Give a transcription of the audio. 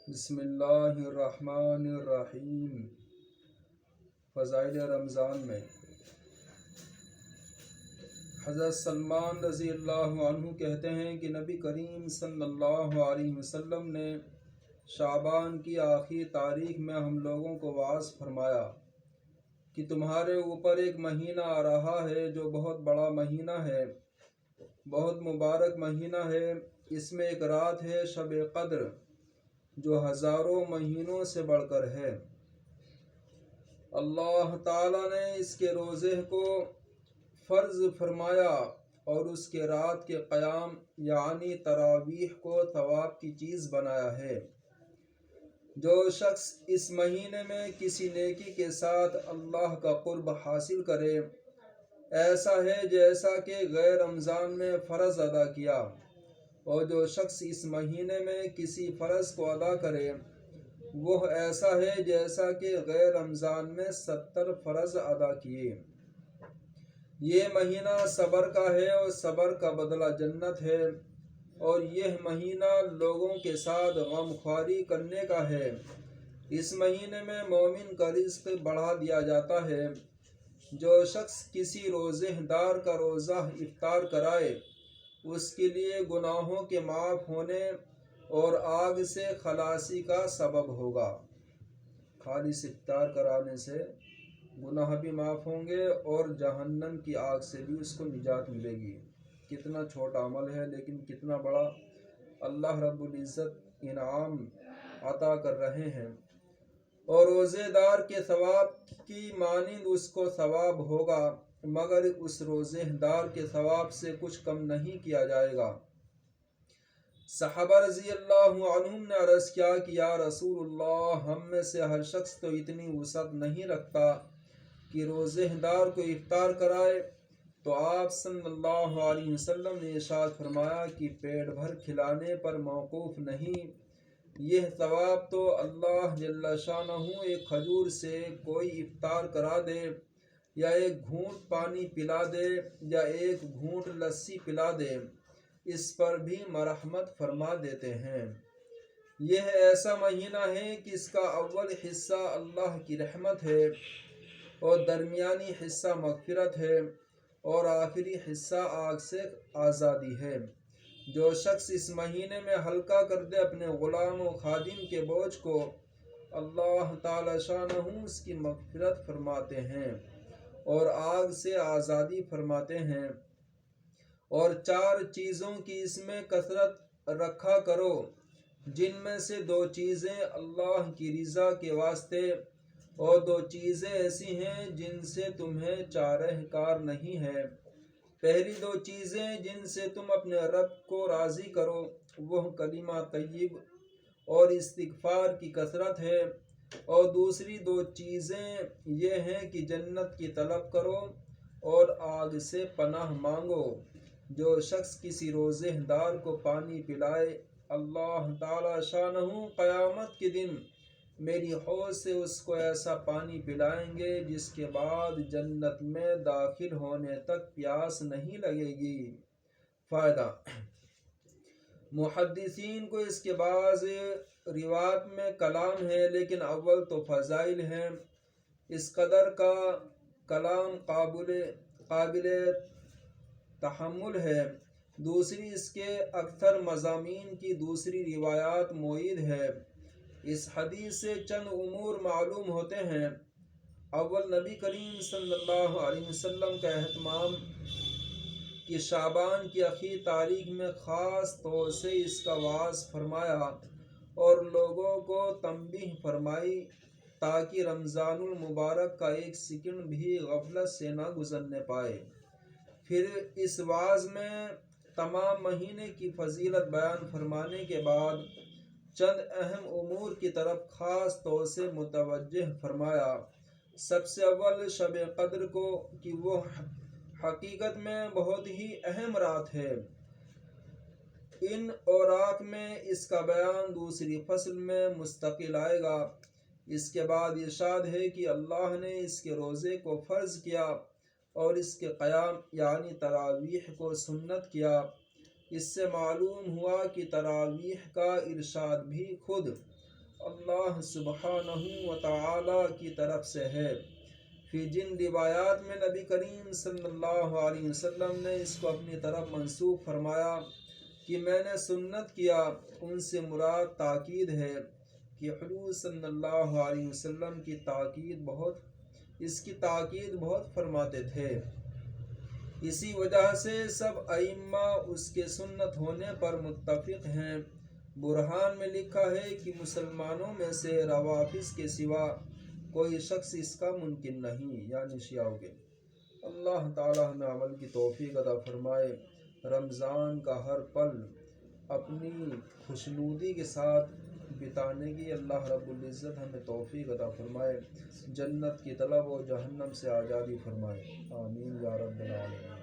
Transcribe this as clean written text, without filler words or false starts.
بسم اللہ الرحمن الرحیم۔ فضائل رمضان میں حضرت سلمان رضی اللہ عنہ کہتے ہیں کہ نبی کریم صلی اللہ علیہ وسلم نے شعبان کی آخری تاریخ میں ہم لوگوں کو واعظ فرمایا کہ تمہارے اوپر ایک مہینہ آ رہا ہے جو بہت بڑا مہینہ ہے، بہت مبارک مہینہ ہے۔ اس میں ایک رات ہے شب قدر جو ہزاروں مہینوں سے بڑھ کر ہے۔ اللہ تعالیٰ نے اس کے روزے کو فرض فرمایا اور اس کے رات کے قیام یعنی تراویح کو ثواب کی چیز بنایا ہے۔ جو شخص اس مہینے میں کسی نیکی کے ساتھ اللہ کا قرب حاصل کرے، ایسا ہے جیسا کہ غیر رمضان میں فرض ادا کیا، اور جو شخص اس مہینے میں کسی فرض کو ادا کرے وہ ایسا ہے جیسا کہ غیر رمضان میں 70 فرض ادا کیے۔ یہ مہینہ صبر کا ہے اور صبر کا بدلہ جنت ہے، اور یہ مہینہ لوگوں کے ساتھ غم خواری کرنے کا ہے۔ اس مہینے میں مومن کا رزق بڑھا دیا جاتا ہے۔ جو شخص کسی روزہ دار کا روزہ افطار کرائے اس کے لیے گناہوں کے معاف ہونے اور آگ سے خلاصی کا سبب ہوگا۔ خالص افطار کرانے سے گناہ بھی معاف ہوں گے اور جہنم کی آگ سے بھی اس کو نجات ملے گی۔ کتنا چھوٹا عمل ہے لیکن کتنا بڑا اللہ رب العزت انعام عطا کر رہے ہیں، اور روزے دار کے ثواب کی مانند اس کو ثواب ہوگا، مگر اس روزے دار کے ثواب سے کچھ کم نہیں کیا جائے گا۔ صحابہ رضی اللہ عنہم نے عرض کیا کہ یا رسول اللہ، ہم میں سے ہر شخص تو اتنی وسعت نہیں رکھتا کہ روزہ دار کو افطار کرائے، تو آپ صلی اللہ علیہ وسلم نے ارشاد فرمایا کہ پیٹ بھر کھلانے پر موقوف نہیں، یہ ثواب تو اللہ جل شانہ ایک کھجور سے کوئی افطار کرا دے، یا ایک گھونٹ پانی پلا دے، یا ایک گھونٹ لسی پلا دے، اس پر بھی مرحمت فرما دیتے ہیں۔ یہ ایسا مہینہ ہے کہ اس کا اول حصہ اللہ کی رحمت ہے، اور درمیانی حصہ مغفرت ہے، اور آخری حصہ آگ سے آزادی ہے۔ جو شخص اس مہینے میں ہلکا کر دے اپنے غلام و خادم کے بوجھ کو، اللہ تعالی شانہ اس کی مغفرت فرماتے ہیں اور آگ سے آزادی فرماتے ہیں۔ اور 4 چیزوں کی اس میں کثرت رکھا کرو، جن میں سے 2 چیزیں اللہ کی رضا کے واسطے، اور 2 چیزیں ایسی ہیں جن سے تمہیں چارہ کار نہیں ہے۔ پہلی 2 چیزیں جن سے تم اپنے رب کو راضی کرو وہ کلمہ طیب اور استغفار کی کثرت ہے، اور دوسری 2 چیزیں یہ ہیں کہ جنت کی طلب کرو اور آگ سے پناہ مانگو۔ جو شخص کسی روزہ دار کو پانی پلائے، اللہ تعالی شانہ قیامت کے دن میری حوض سے اس کو ایسا پانی پلائیں گے جس کے بعد جنت میں داخل ہونے تک پیاس نہیں لگے گی۔ فائدہ: محدثین کو اس کے بعض روایات میں کلام ہے، لیکن اول تو فضائل ہیں۔ اس قدر کا کلام قابل تحمل ہے۔ دوسری، اس کے اکثر مضامین کی دوسری روایات مؤید ہے۔ اس حدیث سے چند امور معلوم ہوتے ہیں۔ اول، نبی کریم صلی اللہ علیہ وسلم کا اہتمام کہ شعبان کی آخری تاریخ میں خاص طور سے اس کا وعظ فرمایا اور لوگوں کو تنبیہ فرمائی تاکہ رمضان المبارک کا ایک سیکنڈ بھی غفلت سے نہ گزرنے پائے۔ پھر اس وعظ میں تمام مہینے کی فضیلت بیان فرمانے کے بعد چند اہم امور کی طرف خاص طور سے متوجہ فرمایا۔ سب سے اول شب قدر کو کہ وہ حقیقت میں بہت ہی اہم رات ہے۔ ان اوراق میں اس کا بیان دوسری فصل میں مستقل آئے گا۔ اس کے بعد ارشاد ہے کہ اللہ نے اس کے روزے کو فرض کیا اور اس کے قیام یعنی تراویح کو سنت کیا۔ اس سے معلوم ہوا کہ تراویح کا ارشاد بھی خود اللہ سبحانہ و تعالی کی طرف سے ہے۔ پھر جن روایات میں نبی کریم صلی اللہ علیہ وسلم نے اس کو اپنی طرف منسوب فرمایا کہ میں نے سنت کیا، ان سے مراد تاکید ہے کہ حضور صلی اللہ علیہ وسلم کی تاکید بہت فرماتے تھے۔ اسی وجہ سے سب ائمہ اس کے سنت ہونے پر متفق ہیں۔ برہان میں لکھا ہے کہ مسلمانوں میں سے روافض کے سوا کوئی شخص اس کا منکر نہیں، یعنی شیعوں کے۔ اللہ تعالی ہمیں عمل کی توفیق عطا فرمائے۔ رمضان کا ہر پل اپنی خوشنودی کے ساتھ بتانے کی اللہ رب العزت ہمیں توفیق عطا فرمائے، جنت کی طلب و جہنم سے آزادی فرمائے، آمین یا رب العالمین۔